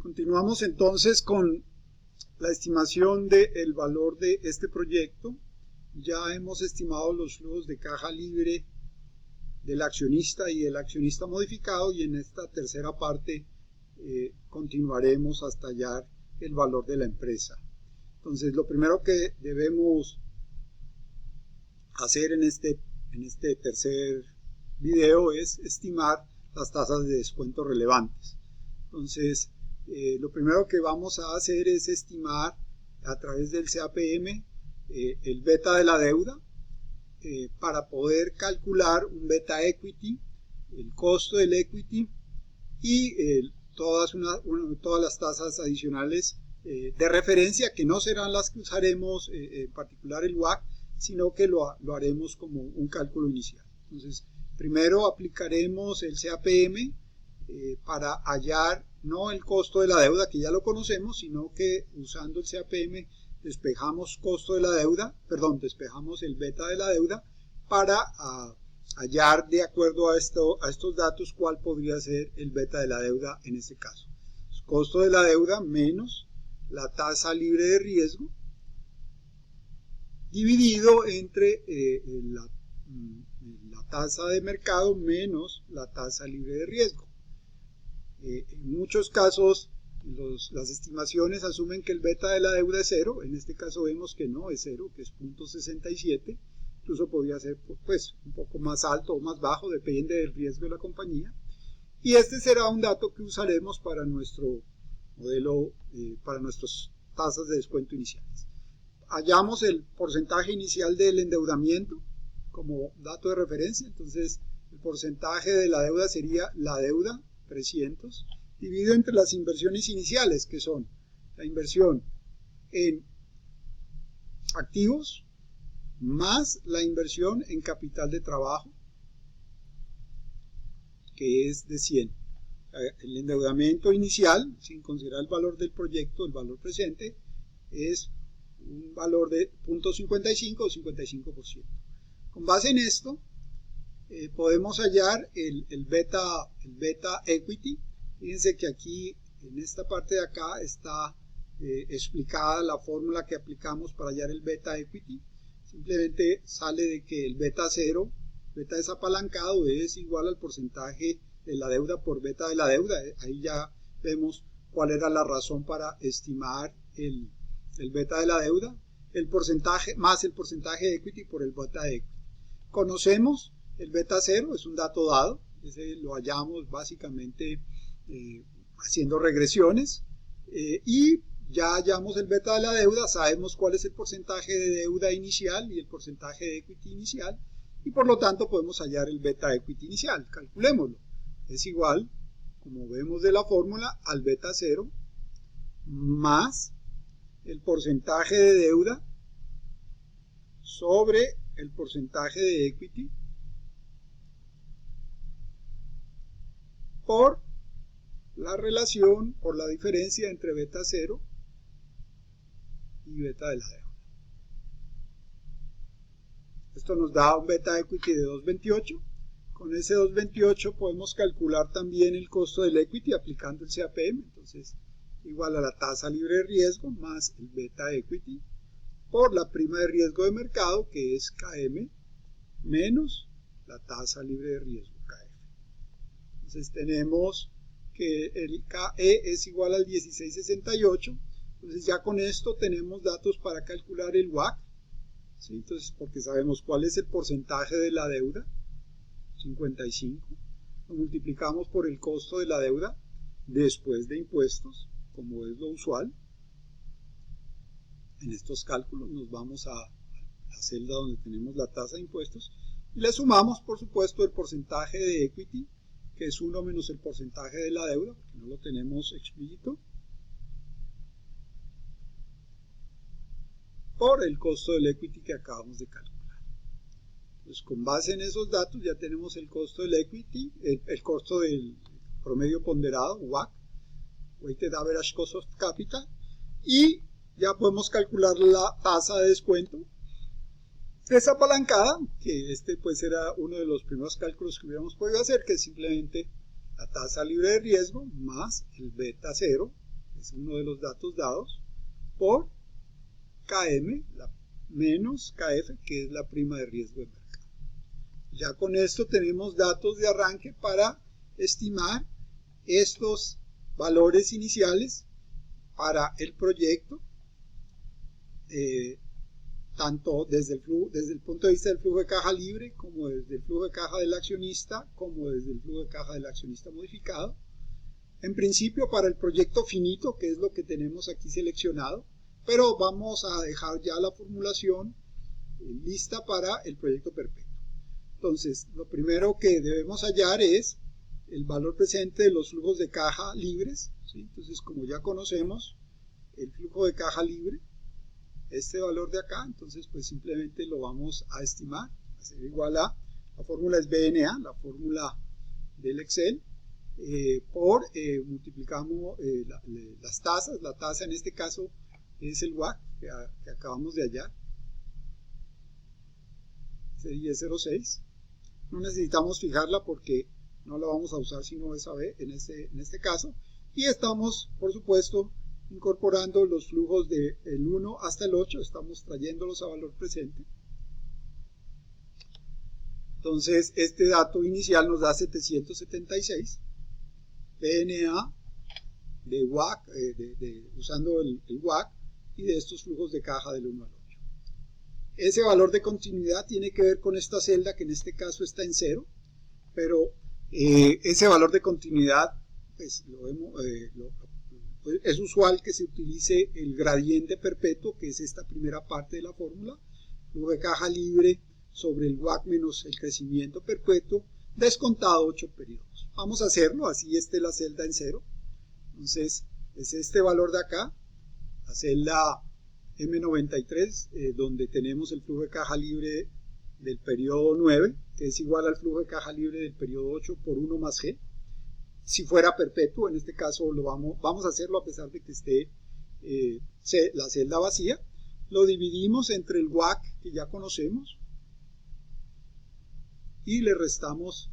Continuamos entonces con la estimación del valor de este proyecto. Ya hemos estimado los flujos de caja libre del accionista y el accionista modificado, y en esta tercera parte continuaremos hasta hallar el valor de la empresa. Entonces, lo primero que debemos hacer en este tercer video es estimar las tasas de descuento relevantes. Entonces, lo primero que vamos a hacer es estimar a través del CAPM el beta de la deuda para poder calcular un beta equity, el costo del equity y todas las tasas adicionales de referencia, que no serán las que usaremos, en particular el WACC, sino que lo haremos como un cálculo inicial. Entonces, primero aplicaremos el CAPM para hallar no el costo de la deuda, que ya lo conocemos, sino que usando el CAPM despejamos despejamos el beta de la deuda para hallar, de acuerdo a estos datos, cuál podría ser el beta de la deuda en este caso. El costo de la deuda menos la tasa libre de riesgo dividido entre la tasa de mercado menos la tasa libre de riesgo. En muchos casos las estimaciones asumen que el beta de la deuda es 0, en este caso vemos que no es 0, que es 0.67, incluso podría ser pues un poco más alto o más bajo, depende del riesgo de la compañía, y este será un dato que usaremos para nuestro modelo, para nuestras tasas de descuento iniciales. Hallamos el porcentaje inicial del endeudamiento como dato de referencia. Entonces el porcentaje de la deuda sería la deuda 300 dividido entre las inversiones iniciales, que son la inversión en activos más la inversión en capital de trabajo, que es de 100. El endeudamiento inicial, sin considerar el valor del proyecto, el valor presente, es un valor de 0.55 o 55%. Con base en esto, podemos hallar el beta equity. Fíjense que aquí, en esta parte de acá, está explicada la fórmula que aplicamos para hallar el beta equity. Simplemente sale de que el beta 0, beta desapalancado, es igual al porcentaje de la deuda por beta de la deuda. Ahí ya vemos cuál era la razón para estimar el beta de la deuda, el porcentaje más el porcentaje de equity por el beta de equity. Conocemos el beta 0, es un dato dado, ese lo hallamos básicamente haciendo regresiones, y ya hallamos el beta de la deuda, sabemos cuál es el porcentaje de deuda inicial y el porcentaje de equity inicial, y por lo tanto podemos hallar el beta equity inicial. Calculémoslo, es igual, como vemos de la fórmula, al beta 0 más el porcentaje de deuda sobre el porcentaje de equity por la relación, por la diferencia entre beta 0 y beta de la deuda. Esto nos da un beta equity de 2.28. Con ese 2.28 podemos calcular también el costo del equity aplicando el CAPM. Entonces, igual a la tasa libre de riesgo más el beta equity por la prima de riesgo de mercado, que es KM, menos la tasa libre de riesgo, KF. Entonces tenemos que el KE es igual al 1668. Entonces ya con esto tenemos datos para calcular el WACC, ¿sí? Entonces, porque sabemos cuál es el porcentaje de la deuda, 55, lo multiplicamos por el costo de la deuda después de impuestos, como es lo usual. En estos cálculos nos vamos a la celda donde tenemos la tasa de impuestos y le sumamos, por supuesto, el porcentaje de equity, que es 1 menos el porcentaje de la deuda, porque no lo tenemos explícito, por el costo del equity que acabamos de calcular. Entonces, con base en esos datos ya tenemos el costo del equity, el costo del promedio ponderado, WACC, Weighted Average Cost of Capital, y ya podemos calcular la tasa de descuento desapalancada, que pues era uno de los primeros cálculos que hubiéramos podido hacer, que es simplemente la tasa libre de riesgo más el beta 0 es uno de los datos dados, por KM menos KF, que es la prima de riesgo de mercado. Ya con esto tenemos datos de arranque para estimar estos valores iniciales para el proyecto, tanto desde el punto de vista del flujo de caja libre, como desde el flujo de caja del accionista, como desde el flujo de caja del accionista modificado. En principio para el proyecto finito, que es lo que tenemos aquí seleccionado, pero vamos a dejar ya la formulación lista para el proyecto perpetuo. Entonces, lo primero que debemos hallar es el valor presente de los flujos de caja libres, ¿sí? Entonces, como ya conocemos el flujo de caja libre, este valor de acá, entonces pues simplemente lo vamos a estimar, a ser igual a, la fórmula es BNA, la fórmula del Excel, multiplicamos las tasas, la tasa en este caso es el WACC que acabamos de hallar, sería 0,6. No necesitamos fijarla porque no la vamos a usar sino esa B en este caso. Y estamos, por supuesto, incorporando los flujos del 1 hasta el 8, estamos trayéndolos a valor presente. Entonces, este dato inicial nos da 776. BNA de WACC, usando el WACC, y de estos flujos de caja del 1 al 8. Ese valor de continuidad tiene que ver con esta celda que en este caso está en 0, pero ese valor de continuidad pues, es usual que se utilice el gradiente perpetuo, que es esta primera parte de la fórmula, flujo de caja libre sobre el WACC menos el crecimiento perpetuo, descontado 8 periodos. Vamos a hacerlo, así esté la celda en 0. Entonces, es este valor de acá, la celda M93, donde tenemos el flujo de caja libre del periodo 9, que es igual al flujo de caja libre del periodo 8 por 1 más G. Si fuera perpetuo, en este caso vamos a hacerlo a pesar de que esté la celda vacía. Lo dividimos entre el WACC que ya conocemos y le restamos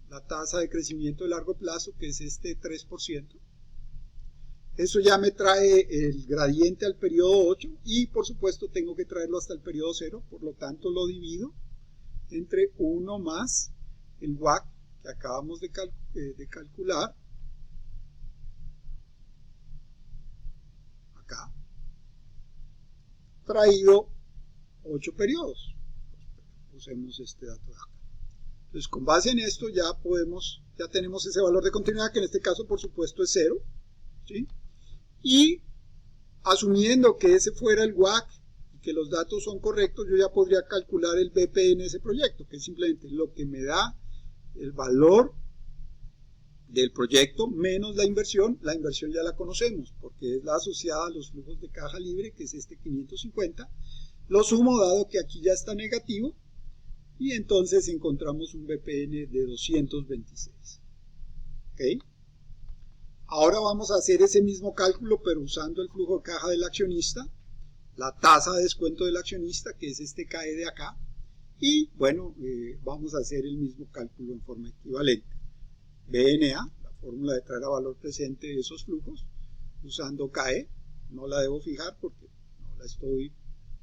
la tasa de crecimiento de largo plazo, que es este 3%. Eso ya me trae el gradiente al periodo 8 y por supuesto tengo que traerlo hasta el periodo 0, por lo tanto lo divido entre 1 más el WACC que acabamos de calcular acá, traído 8 periodos. Usemos este dato de acá. Entonces, con base en esto ya tenemos ese valor de continuidad, que en este caso por supuesto es 0, ¿sí? Y asumiendo que ese fuera el WACC y que los datos son correctos, yo ya podría calcular el BP en ese proyecto, que es simplemente lo que me da el valor del proyecto menos la inversión. La inversión ya la conocemos porque es la asociada a los flujos de caja libre, que es este 550. Lo sumo dado que aquí ya está negativo y entonces encontramos un BPN de 226. ¿Ok? Ahora vamos a hacer ese mismo cálculo, pero usando el flujo de caja del accionista, la tasa de descuento del accionista, que es este KE de acá, y bueno, vamos a hacer el mismo cálculo en forma equivalente. BNA, la fórmula de traer a valor presente de esos flujos, usando KE, no la debo fijar porque no la estoy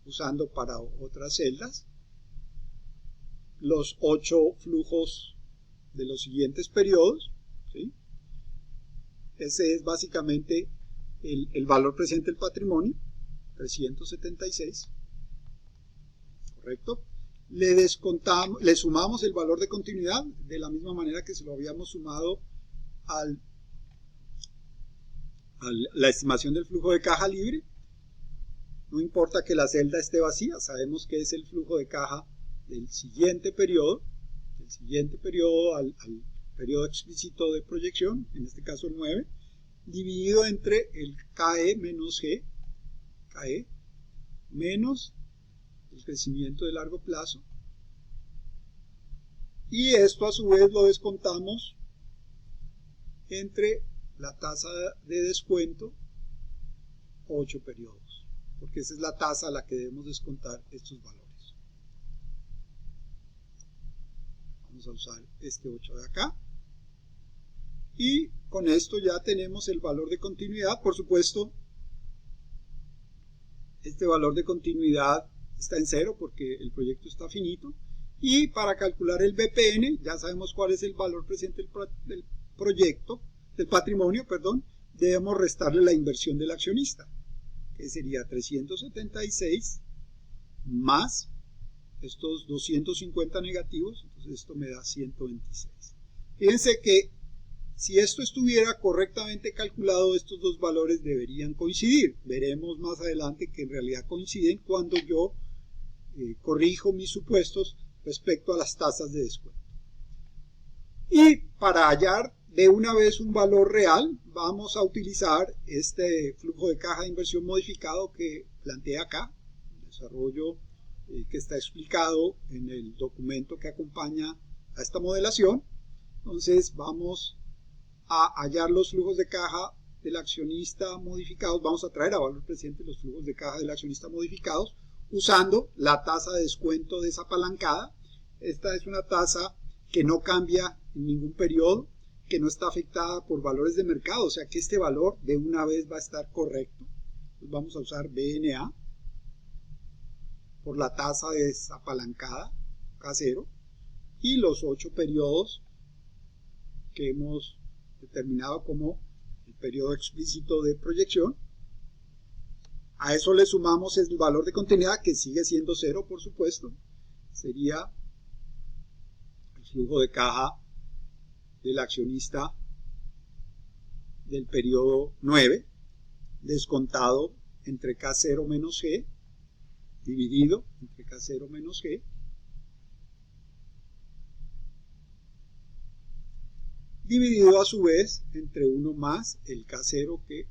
usando para otras celdas. Los 8 flujos de los siguientes periodos, ¿sí? Ese es básicamente el valor presente del patrimonio, 376, ¿correcto? Le sumamos el valor de continuidad de la misma manera que se lo habíamos sumado a la estimación del flujo de caja libre. No importa que la celda esté vacía, sabemos que es el flujo de caja del siguiente periodo al periodo explícito de proyección, en este caso el 9, dividido entre el KE menos G, KE menos el crecimiento de largo plazo, y esto a su vez lo descontamos entre la tasa de descuento 8 periodos, porque esa es la tasa a la que debemos descontar estos valores. Vamos a usar este 8 de acá Y con esto ya tenemos el valor de continuidad. Por supuesto, este valor de continuidad está en 0 porque el proyecto está finito. Y para calcular el BPN, ya sabemos cuál es el valor presente del proyecto, del patrimonio, perdón, debemos restarle la inversión del accionista, que sería 376 más estos 250 negativos, entonces esto me da 126. Fíjense que si esto estuviera correctamente calculado, estos dos valores deberían coincidir. Veremos más adelante que en realidad coinciden cuando yo corrijo mis supuestos respecto a las tasas de descuento. Y para hallar de una vez un valor real, vamos a utilizar este flujo de caja de inversión modificado que planteé acá, el desarrollo que está explicado en el documento que acompaña a esta modelación. Entonces vamos a hallar los flujos de caja del accionista modificados, vamos a traer a valor presente los flujos de caja del accionista modificados usando la tasa de descuento desapalancada. Esta es una tasa que no cambia en ningún periodo, que no está afectada por valores de mercado, o sea que este valor de una vez va a estar correcto. Entonces vamos a usar BNA por la tasa desapalancada K0 y los 8 periodos que hemos determinado como el periodo explícito de proyección. A eso le sumamos el valor de continuidad, que sigue siendo 0, por supuesto. Sería el flujo de caja del accionista del periodo 9, descontado entre K0 menos G, dividido entre K0 menos G, dividido a su vez entre 1 más el K0 que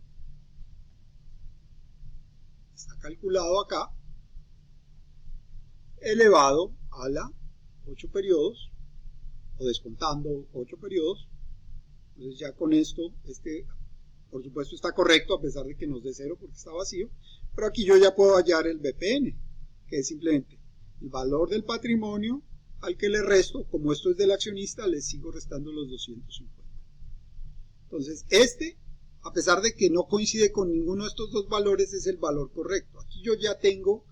está calculado acá, elevado a la 8 periodos, o descontando 8 periodos. Entonces ya con esto, por supuesto está correcto a pesar de que nos dé 0 porque está vacío, pero aquí yo ya puedo hallar el BPN, que es simplemente el valor del patrimonio al que le resto, como esto es del accionista, le sigo restando los 250. Entonces a pesar de que no coincide con ninguno de estos dos valores, es el valor correcto. Aquí yo ya tengo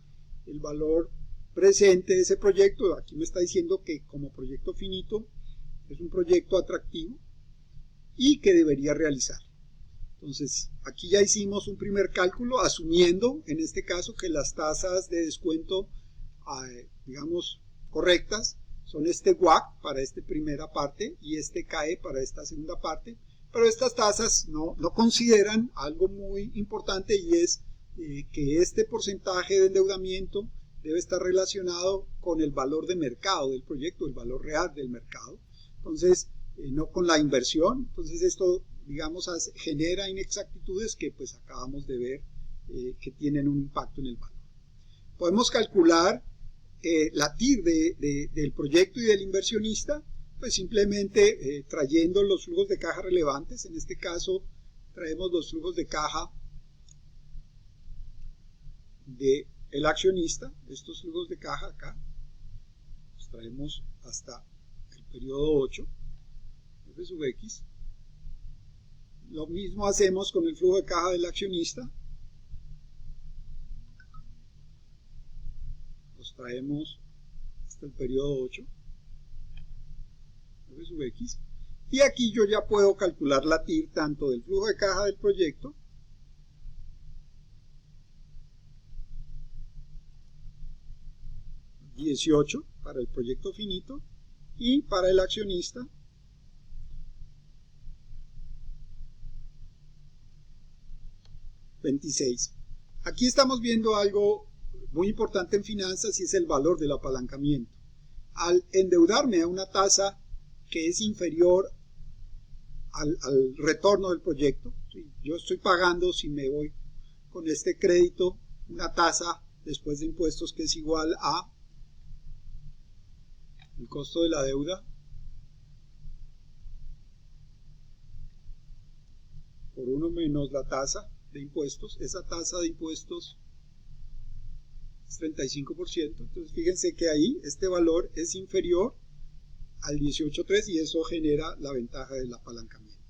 el valor presente de ese proyecto. Aquí me está diciendo que como proyecto finito es un proyecto atractivo y que debería realizar. Entonces aquí ya hicimos un primer cálculo asumiendo en este caso que las tasas de descuento digamos correctas son este WACC para esta primera parte y este CAE para esta segunda parte, pero estas tasas no consideran algo muy importante, y es que este porcentaje de endeudamiento debe estar relacionado con el valor de mercado del proyecto, el valor real del mercado, entonces no con la inversión. Entonces esto, digamos, genera inexactitudes que pues acabamos de ver que tienen un impacto en el valor. Podemos calcular la TIR del proyecto y del inversionista, pues simplemente trayendo los flujos de caja relevantes. En este caso traemos los flujos de caja del accionista, estos flujos de caja acá, los traemos hasta el periodo 8, F sub X. Lo mismo hacemos con el flujo de caja del accionista, los traemos hasta el periodo 8, F sub X, y aquí yo ya puedo calcular la TIR tanto del flujo de caja del proyecto $18 para el proyecto finito y para el accionista $26. Aquí estamos viendo algo muy importante en finanzas, y es el valor del apalancamiento. Al endeudarme a una tasa que es inferior al retorno del proyecto, ¿sí? Yo estoy pagando, si me voy con este crédito, una tasa después de impuestos que es igual a el costo de la deuda por 1 menos la tasa de impuestos. Esa tasa de impuestos es 35%. Entonces fíjense que ahí este valor es inferior al 18.3 y eso genera la ventaja del apalancamiento.